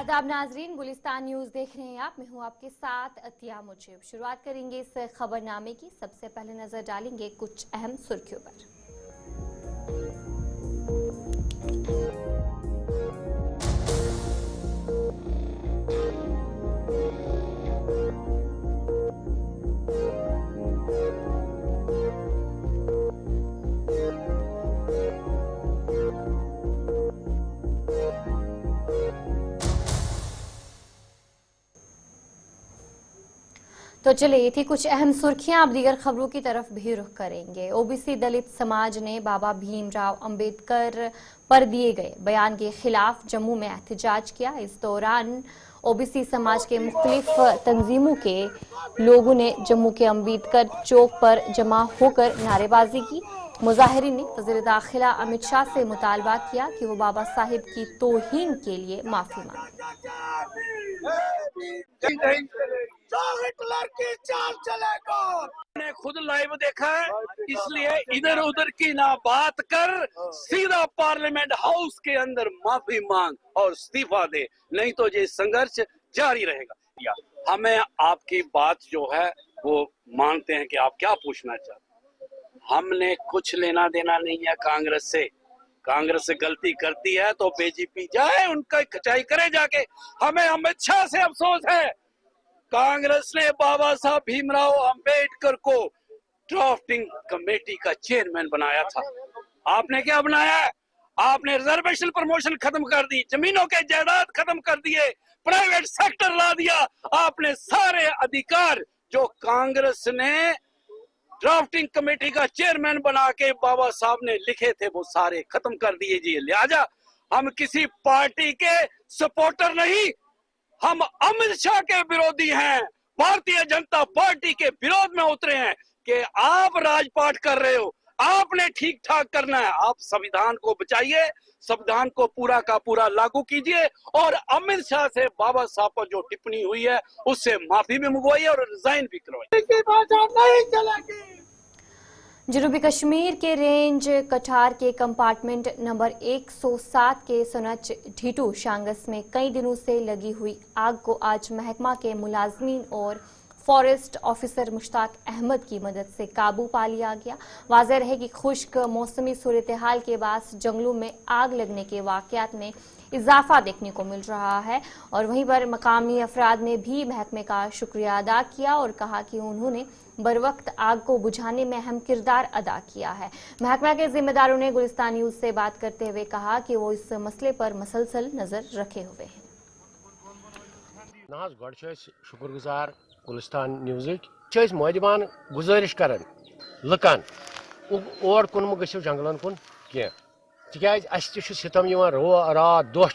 आदाब नाजरीन, गुलिस्तान न्यूज देख रहे हैं आप। मैं हूं आपके साथ अतिया मुजीब। शुरुआत करेंगे इस खबरनामे की। सबसे पहले नजर डालेंगे कुछ अहम सुर्खियों पर। तो चलिए, ये थी कुछ अहम सुर्खियां। अब दीगर खबरों की तरफ भी रुख करेंगे। ओबीसी दलित समाज ने बाबा भीमराव अंबेडकर पर दिए गए बयान के खिलाफ जम्मू में एहतजाज किया। इस दौरान ओबीसी समाज के मुख्तलिफ तंजीमों के लोगों ने जम्मू के अंबेडकर चौक पर जमा होकर नारेबाजी की। मुजाहिरीन ने वज़ीर दाखिला अमित शाह से मुतालबा किया कि वो बाबा साहिब की तौहीन के लिए माफी मांगे। हिटलर की चाल चलेगा। मैंने खुद लाइव देखा है, इसलिए इधर उधर की ना बात कर, सीधा पार्लियामेंट हाउस के अंदर माफी मांग और इस्तीफा दे, नहीं तो ये संघर्ष जारी रहेगा। हमें आपकी बात जो है वो मानते हैं कि आप क्या पूछना चाहते हैं। हमने कुछ लेना देना नहीं है कांग्रेस से। कांग्रेस से गलती करती है तो बीजेपी जाए, उनका खचाई करे जाके। हमें अमित शाह से अफसोस है। कांग्रेस ने बाबा साहब भीमराव अंबेडकर को ड्राफ्टिंग कमेटी का चेयरमैन बनाया था। आपने क्या बनाया है? आपने रिजर्वेशन प्रमोशन खत्म कर दी, जमीनों के जायदाद खत्म कर दिए, प्राइवेट सेक्टर ला दिया। आपने सारे अधिकार जो कांग्रेस ने ड्राफ्टिंग कमेटी का चेयरमैन बना के बाबा साहब ने लिखे थे वो सारे खत्म कर दिए जी। लिहाजा हम किसी पार्टी के सपोर्टर नहीं, हम अमित शाह के विरोधी हैं। भारतीय जनता पार्टी के विरोध में उतरे हैं कि आप राजपाट कर रहे हो, आपने ठीक ठाक करना है। आप संविधान को बचाइए, संविधान को पूरा का पूरा लागू कीजिए और अमित शाह से बाबा साहब पर जो टिप्पणी हुई है उससे माफी भी मंगवाइए और रिजाइन भी करवाइए। जनूबी कश्मीर के रेंज कठार के कंपार्टमेंट नंबर 107 के सोनच ढीटू शांगस में कई दिनों से लगी हुई आग को आज महकमा के मुलाजमीन और फॉरेस्ट ऑफिसर मुश्ताक अहमद की मदद से काबू पा लिया गया। वाज़ेह रहे कि खुश्क मौसमी सूरत हाल के बाद जंगलों में आग लगने के वाक़यात में इजाफा देखने को मिल रहा है और वहीं पर मकामी अफराद ने भी महकमे का शुक्रिया अदा किया और कहा कि उन्होंने बरवक्त आग को बुझाने में अहम किरदार अदा किया है। महकमा के जिम्मेदारों ने गुलिस्तान न्यूज से बात करते हुए कहा कि वो इस मसले पर मसलसल नजर रखे हुए हैं। शुक्रगुजार गुलिस्तान न्यूज़ मोदबान गुजारिश कर लुकन और कुन गो जंगलन कुन कह तिज सितम रात दह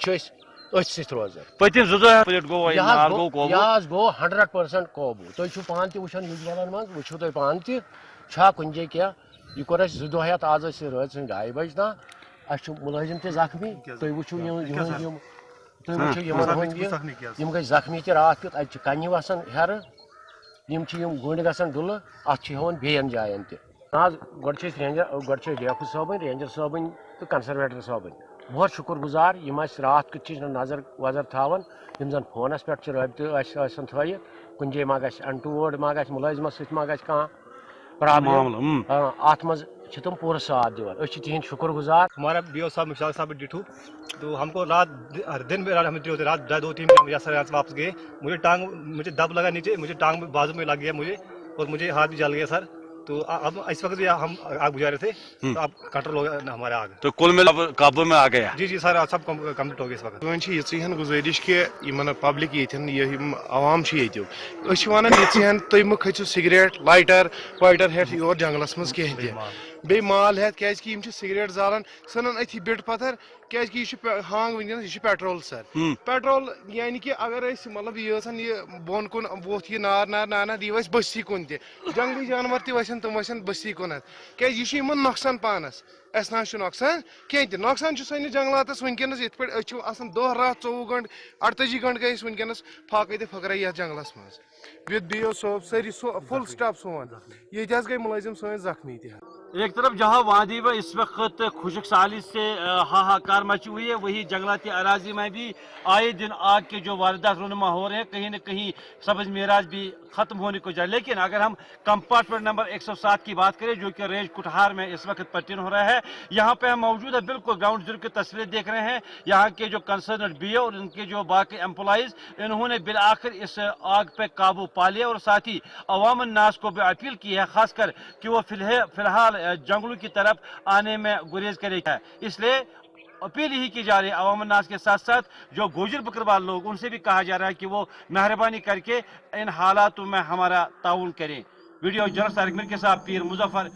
रोजान गो 100% काबू। तुम पान तुन विजुअलन मज वो तुम पान तुन जाए क्या यह कोर 2 दह आज रात 2:30 बजे तक मुलाजिम ते जख्मी। तुम वो गई जख्मी रात कित अत कन्ने वसान हेर गुंड गसान डुल अत बेन जायन तज गो डेफू साबन रेंजर साबन तो कंसर्वेटर साबन बहुत शुक्रगुजार यम रात कित नजर वजर थावन यम जन फोनस पे रबत थी कुन जाए मा अंटूड मा मुलाजिमस सत मा कह प्रॉब्लम अत मज तुम पूरा साथ दिवान तिहद शुक्रगुजार। हमारा बीओ साहब मुश्ताक साहब डिठू तो हमको रात दिन में हमें रात 2-3 बजे वापस गए। मुझे दब लगा नीचे, मुझे टांग बाजू में लग गया मुझे और मुझे हाथ भी जल गया सर। तो अब इस वक्त हम आग बुझा रहे थे तो अब कंट्रोल हो गया हमारा आग, तो कुल मिला काबू में आ गया। जी सर सब कम्प्लीट हो गया इस वक्त। ये गुजारिश कि पब्लिक ये आवाम वन तुम खो सिगरेट लाइटर वाइटर हेठ योर जंगलस मज कह बे माल हेत क्या सिगरेट जालान सनन अथी बिट पत्थर क्या हांग वनकस पेट्रोल सर पेट्रोल यानी कि अगर मतलब ये बोन कुन वोथ ये नार नार नाना यह बस्ती कुन जंगली जानवर तम तम बस्ती कुन क्या नौकसान पानस अस ना नौकसान कह नौकसान सैनिस जंगलात वनकस ये दह रात 24 घंटे 48 घंटे गए वनकस फाक तो फकरा ये जंगलस मज विद बीओ सोब सारी फुल स्टाफ सोन ये गई मुलाजिम सन जख्मी। एक तरफ जहां वादी में इस वक्त खुशक साली से हाहाकार मची हुई है, वही जंगलाती अराजी में भी आए दिन आग के जो वारदात रुनमा हो रहे हैं, कहीं न कहीं सब्ज मेराज भी खत्म होने को जाए। लेकिन अगर हम कंपार्टमेंट नंबर 107 की बात करें, जो कि रेंज कुठार में इस वक्त पट्टीन हो रहा है, यहाँ पे हम मौजूद है, बिल्कुल ग्राउंड जीरो की तस्वीरें देख रहे हैं। यहाँ के जो कंसर्न बी और इनके जो बाकी एम्प्लॉइज, इन्होंने बिल आखिर इस आग पे काबू पा लिया और साथ ही अवाम नास को भी अपील की है, खासकर कि वो फिलहाल जंगलों की तरफ आने में गुरेज करेगा। इसलिए अपील ही की जा रही है अवाम नास के साथ साथ जो गुजर बकरवाल लोग, उनसे भी कहा जा रहा है कि वो मेहरबानी करके इन हालातों में हमारा ताउन करें। वीडियो जर्नलिस्ट तारिक मीर के साथ पीर मुजफ्फर।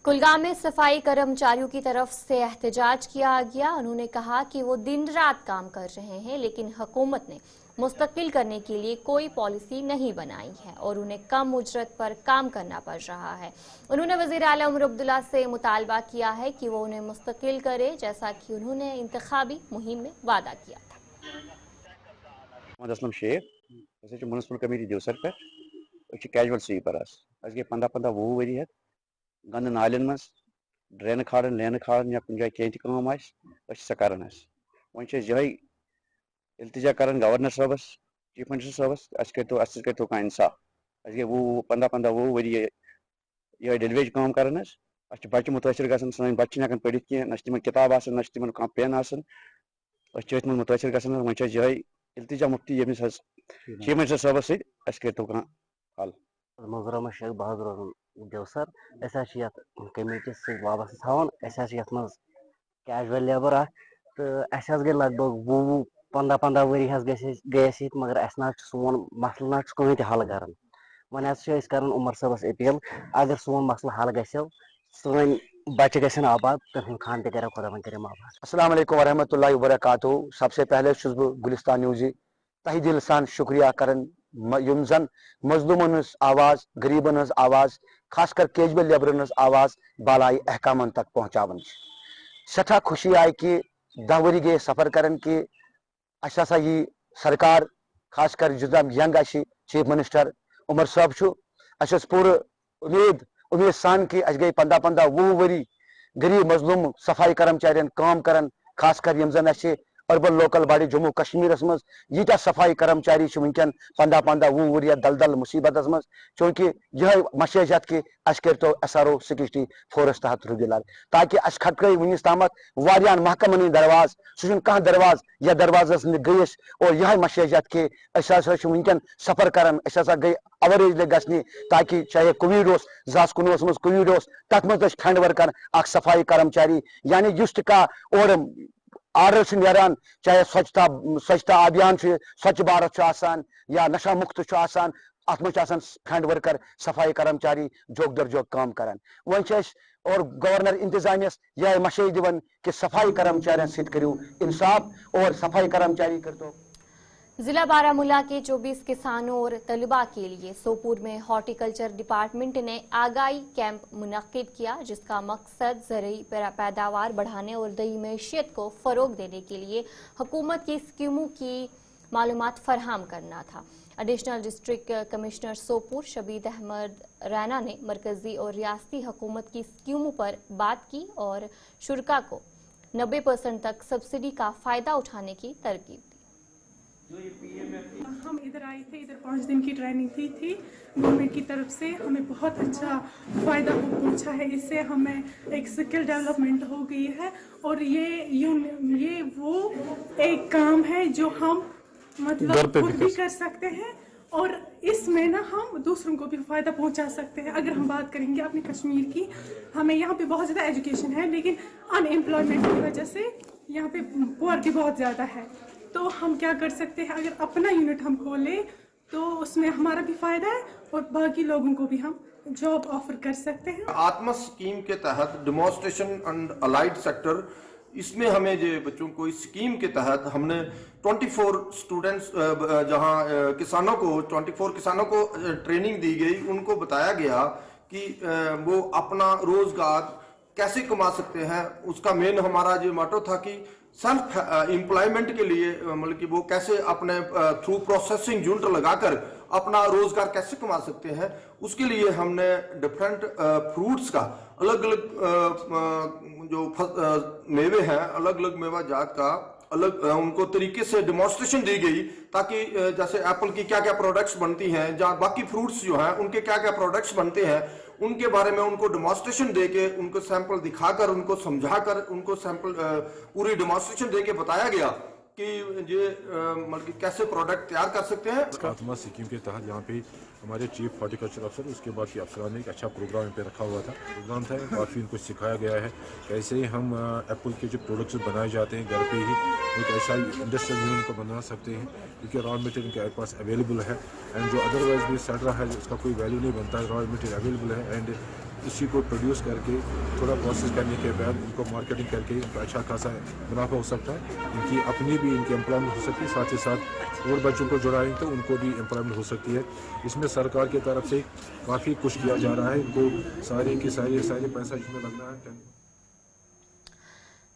कुलगाम में सफाई कर्मचारियों की तरफ से एहतजाज किया गया। उन्होंने कहा कि वो दिन रात काम कर रहे हैं, लेकिन हुकूमत ने मुस्तकिल करने के लिए कोई पॉलिसी नहीं बनाई है और उन्हें कम उजरत पर काम करना पड़ रहा है। उन्होंने वजीर आला उमर अब्दुल्ला से मुतालबा किया है कि वो उन्हें मुस्तकिल करे, जैसा कि उन्होंने इंतखाबी मुहिम में वादा किया था। असलम शेख म्यूनसिपल कमेटी दिवसर पे कैजुअल स्वीपर 15-20 वरी है गंद नालिन मज ड्रेन खाड़न लेन खाड़न या कुछ जाए कम सह कर वह इल्तिजा कर गवर्नर साहबस चीफ मिनिस्टर साहबस करो कह इंसाफ गई 15-20 वरी ये डेलीवेज काम कर बच्चे मुतासर ग सन बच्चे हकान पढ़ कह न तम किताब न तम कह पेन आन मुतासर ग वो इल्तिजा मुफ्ती यमिस चीफ मिनिस्टर साहबस करो कह हल मोहतरमा शेख बहादुर दिवसर कमेटी से वाबस्त थवान कैजुअल लेबर तो गई लगभग 15 वरी गए मगर सोन मसल ना कहीं ते हल कर वन उमर साहबस अपील अगर सोन मसल हल ग सन बच्चे गन आबाद तो खान ते कर खुदा करें आबाद। अस्सलाम वालेकुम वरहमतुल्लाहि वबरकातुहू। सबसे पहले छुस बह गुलिस्तान न्यूज़ तह दिल सान शुक्रिया करन यम जन मजलूमन हज आवाज़, गरीबन हज आवाज़, खासकर कैजुअल लेबरन हज आवाज़ बालाई अहकामन तक पहुँचावन। सठा खुशी आई कि 10 वरी गए सफ़र करन कि असा यह सरकार खासकर जुदा यंग चीफ मिनिस्टर उमर साहब अस पूरे उम्मीद सान कि अस गई 15-20 वरी गरीब मजलूम सफाई कर्मचारियन काम कर, खासकर यम जन urban local body Jammu Kashmir मज यीटा सफाई कर्मचारी वनकन 15-20 वरिया दलदल मुसीबत मज, चूंकि यह मशेजत कि अस करो SRO सिक्योरिटी फोर्स तहत रुगिलर ताकि अस खटक वनिस तामत वारियान महकमन दरवाज सह कह दरवाज या दरवाजस गईस और यह मशेजत कि वनकन सफर कर गई अवरेज लग गि ताकि चाहे कोविड 2019 मज कोविड तथ मज फंड वर्कर सफाई कर्मचारी यानी युस कह और आर्डर नान चाहे स्वच्छता अभियान स्वच्छ भारत या नशा मुक्त अत मज फंड वर्कर सफाई कर्मचारी जोक दर जोक काम कर वन और गवर्नर इंतजामियस यह मशे दिवन कि सफाई कर्मचारियों सत करो इंसाफ और सफाई कर्मचारी कर दो। जिला बारामूला के 24 किसानों और तलबा के लिए सोपुर में हॉर्टिकल्चर डिपार्टमेंट ने आगाही कैंप मुनक्किद किया, जिसका मकसद ज़रूरी पैदावार बढ़ाने और दही मैशियत को फ़रोग देने के लिए हुकूमत की स्कीमों की मालूमात फराहम करना था। Additional district commissioner Sopore Shabir Ahmad Raina ने मरकजी और रियासती हुकूमत की स्कीमों पर बात की और शुरका को 90% तक सब्सिडी का फ़ायदा उठाने की तरकीब दी। हम इधर आए थे, इधर 5 दिन की ट्रेनिंग थी गवर्नमेंट की तरफ से। हमें बहुत अच्छा फ़ायदा पहुंचा है, इससे हमें एक स्किल डेवलपमेंट हो गई है और ये वो एक काम है जो हम मतलब खुद भी कर सकते हैं और इसमें ना हम दूसरों को भी फ़ायदा पहुंचा सकते हैं। अगर हम बात करेंगे अपने कश्मीर की, हमें यहाँ पे बहुत ज़्यादा एजुकेशन है, लेकिन अनएम्प्लॉयमेंट की वजह से यहाँ पे पुअर्टी बहुत ज़्यादा है। तो हम क्या कर सकते हैं, अगर अपना यूनिट हम खोलें तो उसमें हमारा भी फ़ायदा है और बाकी लोगों को भी हम जॉब ऑफर कर सकते हैं। आत्मा स्कीम के तहत डेमोन्स्ट्रेशन एंड अलाइड सेक्टर, इसमें हमें जो बच्चों को इस स्कीम के तहत हमने 24 स्टूडेंट्स जहां किसानों को 24 किसानों को ट्रेनिंग दी गई। उनको बताया गया कि वो अपना रोजगार कैसे कमा सकते हैं। उसका मेन हमारा जो मोटो था कि सेल्फ एम्प्लॉयमेंट के लिए मतलब कि वो कैसे अपने थ्रू प्रोसेसिंग यूनिट लगाकर अपना रोजगार कैसे कमा सकते हैं, उसके लिए हमने डिफरेंट फ्रूट्स का अलग अलग जो मेवे हैं, अलग अलग मेवा जात का अलग उनको तरीके से डेमोन्स्ट्रेशन दी गई, ताकि जैसे एप्पल की क्या क्या प्रोडक्ट्स बनती हैं, जहाँ बाकी फ्रूट्स जो हैं उनके क्या क्या प्रोडक्ट्स बनते हैं, उनके बारे में उनको डेमोन्स्ट्रेशन देके, उनको सैंपल दिखाकर, उनको समझाकर, उनको सैंपल पूरी डेमोन्स्ट्रेशन देके बताया गया कि ये मतलब कैसे प्रोडक्ट तैयार कर सकते हैं। खात्मा स्कीम के तहत यहाँ पे हमारे चीफ हॉर्टिकल्चर अफसर, उसके बाद के अफसरान ने एक अच्छा प्रोग्राम यहाँ पे रखा हुआ था। प्रोग्राम था काफ़ी इनको सिखाया गया है कैसे हम एप्पल के जो प्रोडक्ट्स बनाए जाते हैं घर पे ही एक ऐसा इंडस्ट्रियल यूनिट को बना सकते हैं, क्योंकि रॉ मटेरियल इनके पास अवेलेबल है, एंड जो अदरवाइज भी सड़ रहा है उसका कोई वैल्यू नहीं बनता है। रॉ मटेरियल अवेलेबल है एंड इसी को प्रोड्यूस करके थोड़ा प्रोसेस करने के बाद इनको मार्केटिंग करके इनको अच्छा खासा मुनाफा हो सकता है। इनकी अपनी भी इनकी एम्प्लॉयमेंट हो सकती है, साथ ही साथ और बच्चों को जुड़ाएंगे तो उनको भी एम्प्लॉयमेंट हो सकती है। इसमें सरकार की तरफ से काफ़ी कुछ किया जा रहा है, इनको सारे के सारे पैसा इसमें लगना है।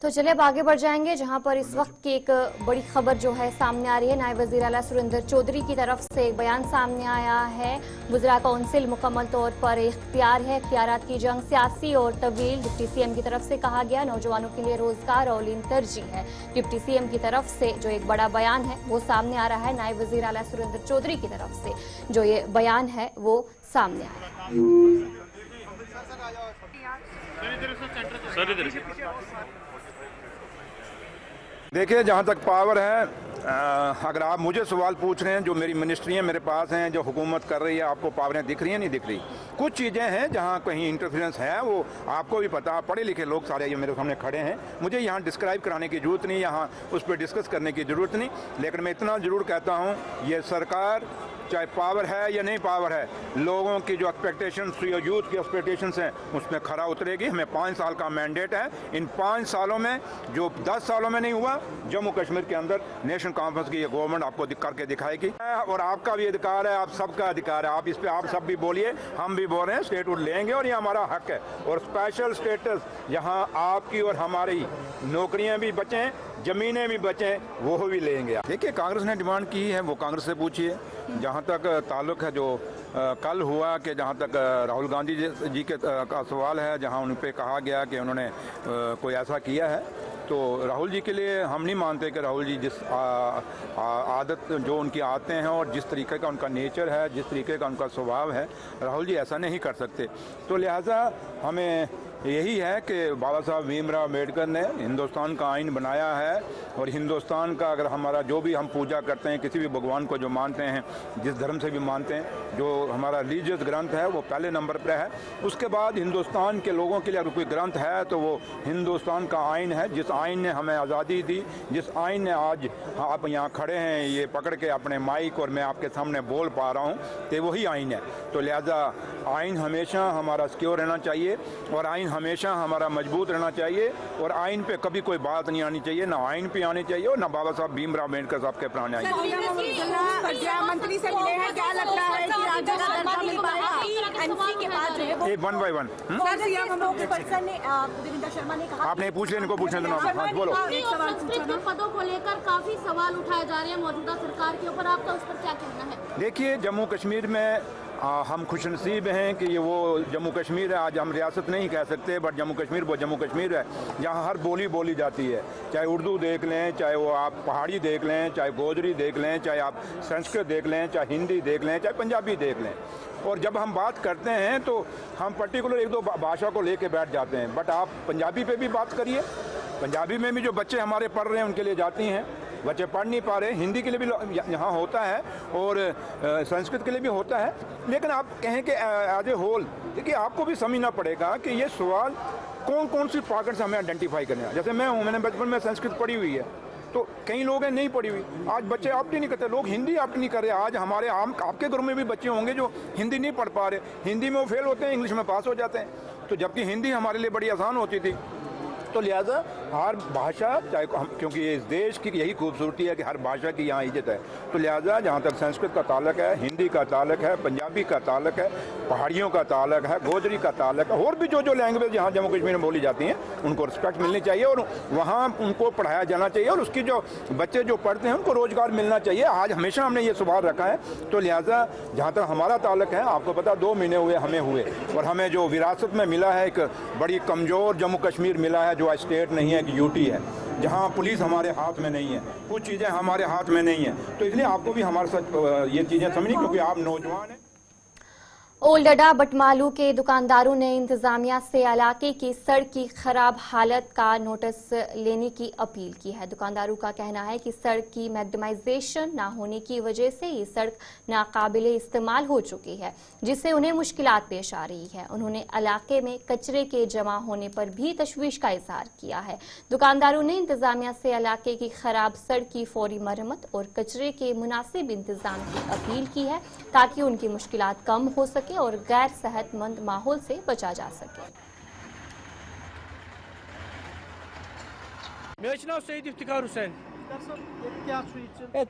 तो चलिए अब आगे बढ़ जाएंगे, जहां पर इस वक्त की एक बड़ी खबर जो है सामने आ रही है। नायब वज़ीर आला सुरेंद्र चौधरी की तरफ से एक बयान सामने आया है। वज़रा कौंसिल मुकम्मल तौर पर इख्तियार है, इख्तियारात की जंग सियासी और तवील। डिप्टी सीएम की तरफ से कहा गया नौजवानों के लिए रोजगार औलीन तरजीह है। डिप्टी सीएम की तरफ से जो एक बड़ा बयान है वो सामने आ रहा है। नायब वज़ीर आला सुरेंद्र चौधरी की तरफ से जो ये बयान है वो सामने आ रहा है। देखिए, जहाँ तक पावर है, अगर आप मुझे सवाल पूछ रहे हैं, जो मेरी मिनिस्ट्रियाँ मेरे पास हैं, जो हुकूमत कर रही है, आपको पावरें दिख रही हैं नहीं दिख रही? कुछ चीज़ें हैं जहाँ कहीं इंटरफेरेंस है, वो आपको भी पता, पढ़े लिखे लोग सारे ये मेरे सामने खड़े हैं, मुझे यहाँ डिस्क्राइब कराने की ज़रूरत नहीं, यहाँ उस पर डिस्कस करने की ज़रूरत नहीं। लेकिन मैं इतना ज़रूर कहता हूँ, ये सरकार चाहे पावर है या नहीं पावर है, लोगों की जो एक्सपेक्टेशंस, यूथ की एक्सपेक्टेशंस हैं, उसमें खरा उतरेगी। हमें 5 साल का मैंडेट है। इन 5 सालों में जो 10 सालों में नहीं हुआ, जम्मू कश्मीर के अंदर नेशनल कॉन्फ्रेंस की ये गवर्नमेंट आपको करके दिखाएगी। और आपका भी अधिकार है, आप सबका अधिकार है, आप इस पे आप सब भी बोलिए, हम भी बोल रहे हैं, स्टेटहुड लेंगे और ये हमारा हक है। और स्पेशल स्टेटस यहाँ आपकी और हमारी नौकरियाँ भी बचें, ज़मीनें भी बचें, वो भी लेंगे। देखिए, कांग्रेस ने डिमांड की है, वो कांग्रेस से पूछिए। जहाँ तक ताल्लुक़ है जो कल हुआ कि जहाँ तक राहुल गांधी जी के का सवाल है, जहाँ उन पे कहा गया कि उन्होंने कोई ऐसा किया है, तो राहुल जी के लिए हम नहीं मानते कि राहुल जी जिस आदत जो उनकी आदतें हैं और जिस तरीके का उनका नेचर है, जिस तरीके का उनका स्वभाव है, राहुल जी ऐसा नहीं कर सकते। तो लिहाजा हमें यही है कि बाबा साहब भीमराव अम्बेडकर ने हिंदुस्तान का आइन बनाया है, और हिंदुस्तान का अगर हमारा जो भी हम पूजा करते हैं, किसी भी भगवान को जो मानते हैं, जिस धर्म से भी मानते हैं, जो हमारा रिलीजियस ग्रंथ है वो पहले नंबर पर है। उसके बाद हिंदुस्तान के लोगों के लिए अगर कोई ग्रंथ है तो वो हिंदुस्तान का आइन है, जिस आइन ने हमें आज़ादी दी, जिस आइन ने आज आप यहाँ खड़े हैं ये पकड़ के अपने माइक और मैं आपके सामने बोल पा रहा हूँ, तो वही आइन है। तो लिहाजा आइन हमेशा हमारा सिक्योर रहना चाहिए, और आइन हमेशा हमारा मजबूत रहना चाहिए, और आइन पे कभी कोई बात नहीं आनी चाहिए, ना आइन पे आनी चाहिए और ना बाबा साहब भीमराव अम्बेडकर साहब के प्राण आएंगे। मंत्री से मिले हैं, क्या लगता है कि राज्य का दर्जा मिल पाएगा एमसी के बाद जो है वो? 1 by 1 देवेंद्र शर्मा ने कहा, आपने पूछ लिया, इनको पूछने देना। बोलो। पदों को लेकर काफी सवाल उठाए जा रहे हैं मौजूदा सरकार के ऊपर, आपका उस पर क्या कहना है? देखिए, जम्मू कश्मीर में हम खुशनसीब हैं कि ये वो जम्मू कश्मीर है। आज हम रियासत नहीं कह सकते, बट जम्मू कश्मीर वो जम्मू कश्मीर है जहाँ हर बोली बोली जाती है, चाहे उर्दू देख लें, चाहे वो आप पहाड़ी देख लें, चाहे गोजरी देख लें, चाहे आप संस्कृत देख लें, चाहे हिंदी देख लें, चाहे पंजाबी देख लें। और जब हम बात करते हैं तो हम पर्टिकुलर 1-2 भाषा को लेके बैठ जाते हैं, बट आप पंजाबी पे भी बात करिए, पंजाबी में भी जो बच्चे हमारे पढ़ रहे हैं उनके लिए जाती हैं, बच्चे पढ़ नहीं पा रहे, हिंदी के लिए भी यहाँ होता है और संस्कृत के लिए भी होता है। लेकिन आप कहें कि एज ए होल, देखिए आपको भी समझना पड़ेगा कि ये सवाल कौन कौन सी पॉकेट्स हमें आइडेंटिफाई करना है। जैसे मैं हूँ, मैंने बचपन में संस्कृत पढ़ी हुई है, तो कई लोग हैं नहीं पढ़ी हुई। आज बच्चे ऑप्ट ही नहीं करते, लोग हिंदी ऑप्ट नहीं कर रहे। आज हमारे आपके घरों में भी बच्चे होंगे जो हिंदी नहीं पढ़ पा रहे, हिंदी में वो फेल होते हैं, इंग्लिश में पास हो जाते हैं। तो जबकि हिंदी हमारे लिए बड़ी आसान होती थी, तो लिहाजा हर भाषा चाहे क्योंकि इस देश की यही खूबसूरती है कि हर भाषा की यहाँ इज्जत है, तो लिहाजा जहाँ तक संस्कृत का ताल्लुक है, हिंदी का ताल्लुक है, पंजाबी का ताल्लुक है, पहाड़ियों का ताल्लुक है, गोजरी का ताल्लुक है, और भी जो लैंग्वेज यहाँ जम्मू कश्मीर में बोली जाती हैं उनको रिस्पेक्ट मिलनी चाहिए और वहाँ उनको पढ़ाया जाना चाहिए, और उसकी जो बच्चे जो पढ़ते हैं उनको रोज़गार मिलना चाहिए। आज हमेशा हमने ये सवाल रखा है, तो लिहाजा जहाँ तक हमारा ताल्लुक है, आपको पता 2 महीने हुए हमें हुए, और हमें जो विरासत में मिला है एक बड़ी कमज़ोर जम्मू कश्मीर मिला है, जो स्टेट नहीं है कि यूटी है, जहाँ पुलिस हमारे हाथ में नहीं है, कुछ चीज़ें हमारे हाथ में नहीं है, तो इसलिए आपको भी हमारे साथ ये चीज़ें समझनी, क्योंकि आप नौजवान हैं। ओल्डडा बटमालू के दुकानदारों ने इंतजामिया से इलाके की सड़क की खराब हालत का नोटिस लेने की अपील की है। दुकानदारों का कहना है कि सड़क की मैग्नेटाइजेशन न होने की वजह से ये सड़क नाकाबिले इस्तेमाल हो चुकी है, जिससे उन्हें मुश्किलात पेश आ रही है। उन्होंने इलाके में कचरे के जमा होने पर भी तशवीश का इजहार किया है। दुकानदारों ने इंतजामिया से इलाके की खराब सड़क की फौरी मरम्मत और कचरे के मुनासिब इंतजाम की अपील की है, ताकि उनकी मुश्किलात कम हो सके और गैर सेहतमंद माहौल से बचा जा सके। मेरा नाम सईद इफ्तिखार हुसैन।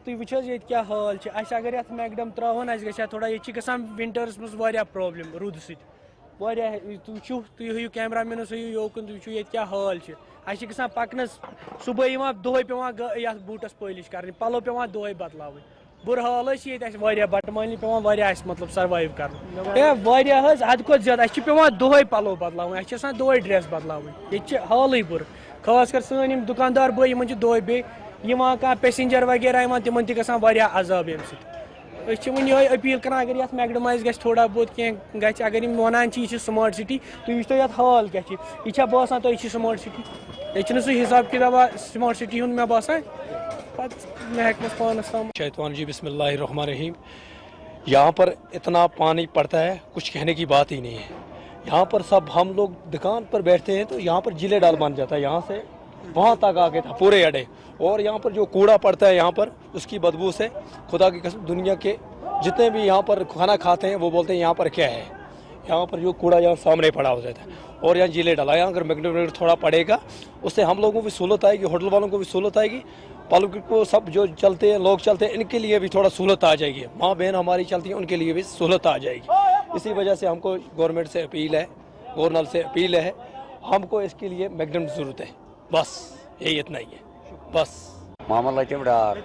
तुम वो ये हाल अगर ये मैकडम त्रावन ग थोड़ा ये गसान विंटर्स मज प्रॉब्लम रूद सो तुम कैमरा मैन हो योकन तुम ये क्या हाल गसान पकनस सुबह दोहे पे बूटस पॉलिश कर पलो पे दोहे बदलाव बुर हाल ये बटमाली पे मतलब सर्वाइव कर हद को ज्यादा पे दोहे पलो बदलाव दोहे ड्रेस बदलाव ये हाल बुर खास कर सन दुकानदार बे दोहे बे कह पैसेंजर वगैरह तिम अजाब अमे ये अपील कर अगर ये मैगडमाइज ग थोड़ा बहुत कह अगर वन स्मार्ट सिटी तुम वो ये हाल क्या बसान तुम स्मार्ट सिटी ये सह हिसाब किताब स्मार्ट सिटी हूँ मे बसान शैतान जी बिस्मिल्लाहिर्रहमानिर्रहीम। यहाँ पर इतना पानी पड़ता है कुछ कहने की बात ही नहीं है। यहाँ पर सब हम लोग दुकान पर बैठते हैं तो यहाँ पर जिले डाल बन जाता है, यहाँ से वहाँ तक आके था पूरे अड्डे, और यहाँ पर जो कूड़ा पड़ता है यहाँ पर उसकी बदबू से खुदा की कसम दुनिया के जितने भी यहाँ पर खाना खाते हैं वो बोलते हैं यहाँ पर क्या है। यहाँ पर जो कूड़ा यहाँ सामने पड़ा हो जाता है और यहाँ जिले डाला, यहाँ अगर मैग्नेट थोड़ा पड़ेगा उससे हम लोगों को भी सहूलत आएगी, होटल वालों को भी सहूलत आएगी, पब्लिक को सब जो चलते हैं लोग चलते हैं इनके लिए भी थोड़ा सहूलत आ जाएगी, माँ बहन हमारी चलती हैं उनके लिए भी सहूलत आ जाएगी। इसी वजह से हमको गवर्नमेंट से अपील है, गवर्नर से अपील है, हमको इसके लिए मैग्नेट ज़रूरत है, बस यही इतना ही है बस। मोहम्मद लतीफ़ डार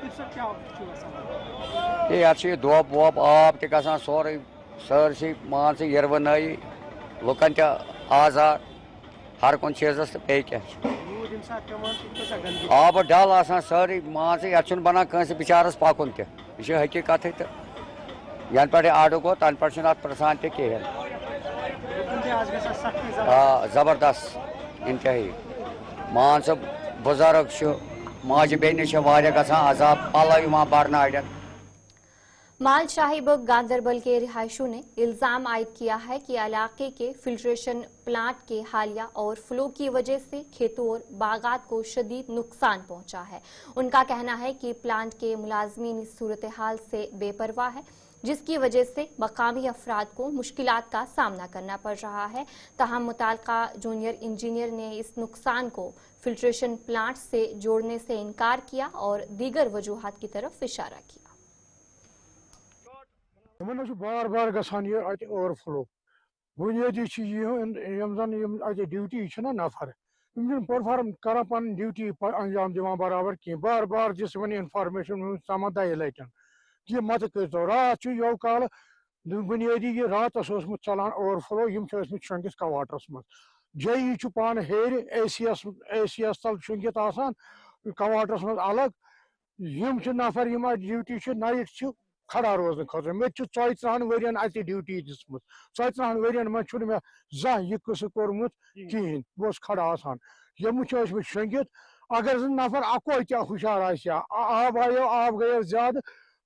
ये दोप वोप आब त सोरे सरसी मान से यरवनाई लुकन आजाद हर कुन चीज़ पे क्या आब डल आसान सारी मान से ये बना कंस बिचारस पकुन तह हकीकत तो यन पे आर्डर गो तन पे अत प्रसान तहन जबरदस्त इंतहाई मान स बुजुर्ग माज बेन अजाब पल बरना अड़न। माल शाहीबाग गांदरबल के रिहायशियों ने इल्जाम आयद किया है कि इलाके के फिल्ट्रेशन प्लांट के हालिया और फ्लो की वजह से खेतों और बागात को शदीद नुकसान पहुंचा है। उनका कहना है कि प्लांट के मुलाजमीन इस सूरत हाल से बेपरवाह है, जिसकी वजह से मकामी अफराद को मुश्किलात का सामना करना पड़ रहा है। ताहम मुताल्लिका जूनियर इंजीनियर ने इस नुकसान को फिल्ट्रेशन प्लांट से जोड़ने से इनकार किया और दीगर वजूहात की तरफ इशारा किया। बार बार गसान ये ओवरफ्लो बुनियादी ड्यूटी नफर परफॉर्म कर ड्यूटी अंजाम दिवान बराबर कह बार बार जिस वन इनफॉर्मेशन समा 2 लटन कि मत करो रात यो कल बुनियादी ये रात चलान ओवरफ्लो शंगित कवाटरस मज जे पान हेर एसीएस तल शंगित कवाटरस मज अलग नफर ड्यूटी नाइट खड़ा रोजन खतर मे 40 वरियन अत ड्यूटी दिसमुत 40 वरियन मे मे जह यह कस कोर्मुत कहें बस खड़ा आसान यम शंगित अगर नफर अको क्या हुशार आब आयो आब गयो ज्यादा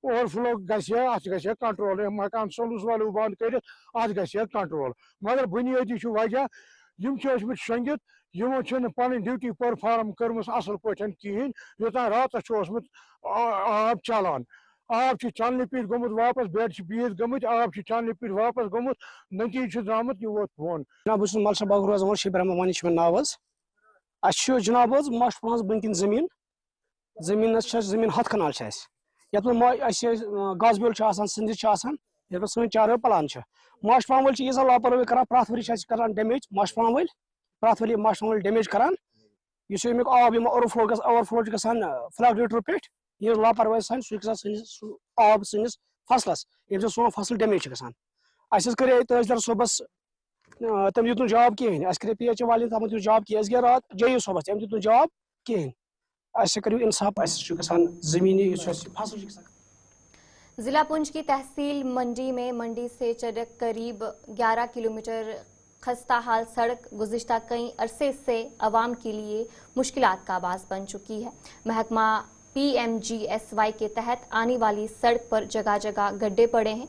ओवरफ्लो गह कंट्रोल मकान सोलूस वालू बंद कर गह कंट्रोल मगर बुनियादी वजह यम शंगित यमो पन ड्यूटी परफॉर्म कर्म असल पे कहें योतान रात आब चलान आब चलने पे गोमुत वापस बेड बीत गमुत आब चलने पे वापस गोमुत नतीज द्रामुत यह वोत बोन। जनाब बस मलसा बाग रोजान शिबर रहमान नाव जनाब माश पाँच बनकिन जमीन जमीन 100 कनाल यत गाज बेल सिंदिस ये सन चार प्लान माश फार्म वल यीजा लापरवाही कर प्रत वरी डैमेज माश फार्म वल प्रत वरी माश फार्म वल डैमेज करान अमुक आब ओवरफ्लो गसान फ्लड रेटर पे ये लापरवाही सान सह आब सनिस फसलस ये सोन फसल डैमेज गसान करे तहसीलदार सोबस तम दित जवाब कहें करे PH वाले तम दित जवाब कहें गए रात JU सोबस तम दित जवाब कहें करो इंसाफ जमीनी फसल। जिला पुंछ की तहसील मंडी में मंडी से चरक करीब 11 किलोमीटर खस्ता हाल सड़क गुज़िश्ता कई अरसे से आवाम के लिए मुश्किलात का बास बन चुकी है। महकमा PMGSY के तहत आने वाली सड़क पर जगह जगह गड्ढे पड़े हैं।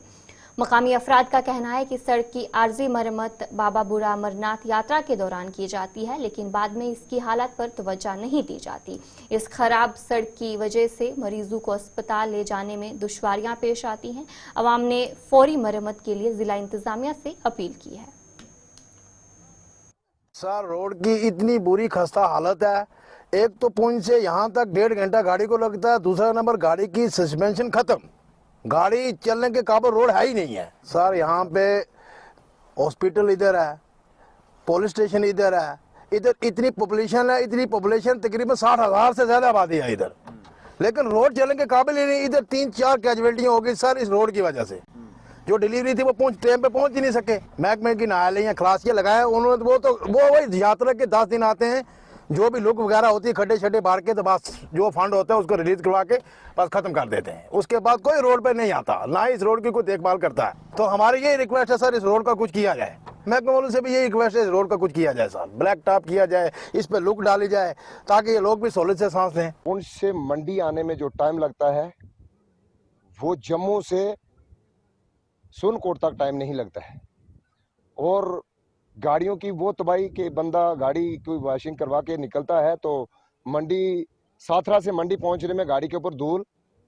मकामी अफराद का कहना है कि सड़क की आर्जी मरम्मत बाबा बूढ़ा अमरनाथ यात्रा के दौरान की जाती है, लेकिन बाद में इसकी हालत पर तवज्जो नहीं दी जाती। इस खराब सड़क की वजह से मरीजों को अस्पताल ले जाने में दुश्वारियां पेश आती हैं। अवाम ने फौरी मरम्मत के लिए जिला इंतजामिया से अपील की है। सर रोड की इतनी बुरी खस्ता हालत है, एक तो पुंछ से यहाँ तक 1.5 घंटा गाड़ी को लगता है, दूसरा नंबर गाड़ी की सस्पेंशन खत्म, गाड़ी चलने के काबिल रोड है ही नहीं है। सर यहाँ पे हॉस्पिटल इधर है, पुलिस स्टेशन इधर है, इधर इतनी पॉपुलेशन तकरीबन 60,000 से ज्यादा आबादी है इधर, लेकिन रोड चलने के काबिल ही नहीं। इधर 3-4 कैजुअल्टियाँ हो गई सर इस रोड की वजह से। जो डिलीवरी थी वो टाइम पे पहुंच ही नहीं सके। महकमे की नालियाँ खलासियाँ लगाए उन्होंने, वो वही यात्रा के 10 दिन आते हैं, जो भी लुक वगैरह होती है खड्डे शड्डे बार के, तो बस जो फंड होता है उसको रिलीज करवा के बस खत्म कर देते हैं। उसके बाद कोई रोड पे नहीं आता, ना इस रोड की कोई देखभाल करता है। तो हमारी यही रिक्वेस्ट है सर, इस रोड का कुछ किया जाए। महकमे वालों से भी यही रिक्वेस्ट है, इस रोड का कुछ किया जाए सर, ब्लैक टॉप किया जाए, इस पे लुक डाली जाए ताकि ये लोग भी सहूलियत से सांस लें। पुंछ से मंडी आने में जो टाइम लगता है वो जम्मू से सुनकोट तक टाइम नहीं लगता है। और गाड़ियों की वो तबाही के बंदा गाड़ी कोई वॉशिंग करवा के निकलता है तो मंडी साथरा से मंडी पहुंचने में गाड़ी के ऊपर धूल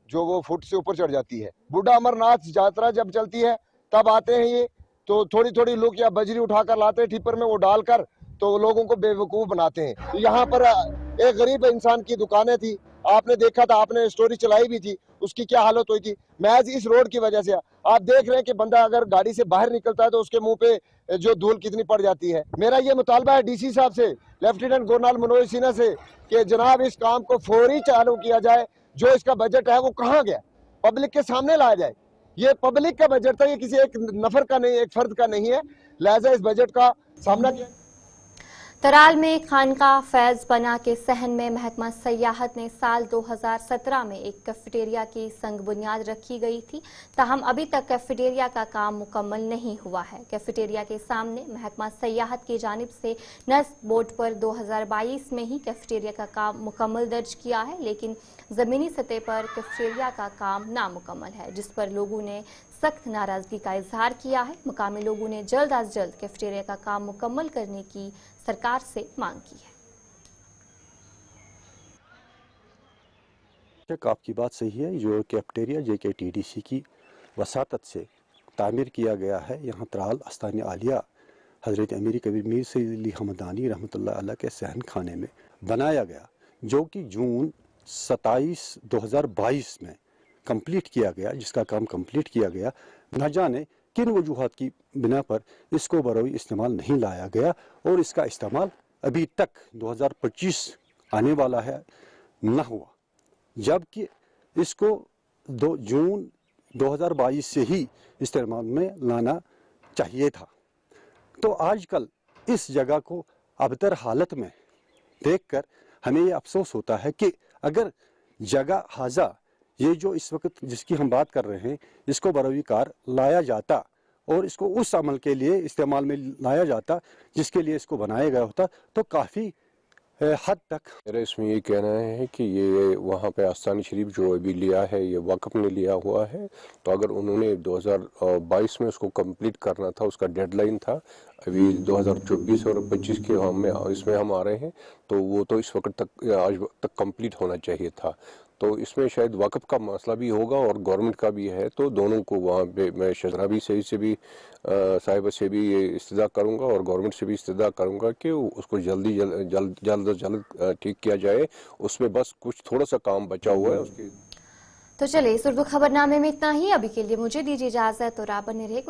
जो वो फुट से ऊपर चढ़ जाती है। बूढ़ा अमरनाथ यात्रा जब चलती है तब आते हैं ये, तो थोड़ी थोड़ी लोग या बजरी उठाकर लाते हैं टिप्पर में, वो डालकर तो लोगों को बेवकूफ़ बनाते हैं। यहाँ पर एक गरीब इंसान की दुकानें थी, आपने देखा था, आपने स्टोरी चलाई भी थी, उसकी क्या हालत हुई थी महज इस रोड की वजह से। आप देख रहे हैं कि बंदा अगर गाड़ी से बाहर निकलता है तो उसके मुंह पे जो धूल कितनी पड़ जाती है। मेरा ये मुतालबा है DC साहब से, लेफ्टिनेंट गवर्नर मनोज सिन्हा से, कि जनाब इस काम को फौरी चालू किया जाए। जो इसका बजट है वो कहाँ गया, पब्लिक के सामने लाया जाए। ये पब्लिक का बजट था, ये किसी एक नफर का नहीं, एक फर्द का नहीं है, लिहाजा इस बजट का सामना किया। तराल में खानका फैज बना के सहन में महकमा सयाहत ने साल 2017 में एक कैफेटेरिया की संग बुनियाद रखी गई थी, ताहम अभी तक कैफेटेरिया का काम मुकम्मल नहीं हुआ है। कैफेटेरिया के सामने महकमा सयाहत की जानिब से नस्ब बोर्ड पर 2022 में ही कैफेटेरिया का काम मुकम्मल दर्ज किया है, लेकिन ज़मीनी सतह पर कैफेटेरिया का काम नामुकम्मल है, जिस पर लोगों ने सख्त नाराजगी का इजहार किया है। मुकामी लोगों ने जल्द अज जल्द कैफेटेरिया का काम मुकम्मल करने की सरकार से मांग की है। आपकी बात सही है, जो कैफेटेरिया JKTDC की वसातत से तामीर किया गया है, यहाँ तराल आस्तान आलिया हज़रत अमीर कबीर मीर सईद अली हमदानी रहमतुल्लाह अलैह के सहन खाने में बनाया गया, जो कि जून 27 2022 में कंप्लीट किया गया, जिसका काम कंप्लीट किया गया। न जाने किन वजूहात की बिना पर इसको बरोई इस्तेमाल नहीं लाया गया और इसका इस्तेमाल अभी तक 2025 आने वाला है न हुआ, जबकि इसको 2 जून 2022 से ही इस्तेमाल में लाना चाहिए था। तो आजकल इस जगह को अबतर हालत में देखकर हमें ये अफसोस होता है कि अगर जगह हाजा ये जो इस वक्त जिसकी हम बात कर रहे हैं, इसको बरोई कार लाया जाता और इसको उस अमल के लिए इस्तेमाल में लाया जाता जिसके लिए इसको बनाया गया होता, तो काफ़ी हद तक। मेरा इसमें ये कहना है कि ये वहाँ पे आस्थान शरीफ जो अभी लिया है ये वक़्फ़ ने लिया हुआ है, तो अगर उन्होंने 2022 में उसको कंप्लीट करना था, उसका डेडलाइन था, अभी 2024 और 25 के इसमें हम आ रहे हैं, तो वो तो इस वक्त तक आज तक कंप्लीट होना चाहिए था। तो इसमें शायद वक़्फ़ का मसला भी होगा और गवर्नमेंट का भी है, तो दोनों को वहाँ पे मैं शजराबी से भी साहिबा से भी ये इस्तदा करूँगा और गवर्नमेंट से भी इस्तदा करूँगा कि उसको जल्द ठीक किया जाए। उसमें बस कुछ थोड़ा सा काम बचा हुआ है उसके। तो चलिए इस उर्दू खबरनामे में इतना ही। अभी के लिए मुझे दीजिए इजाजत और आप बने रहे।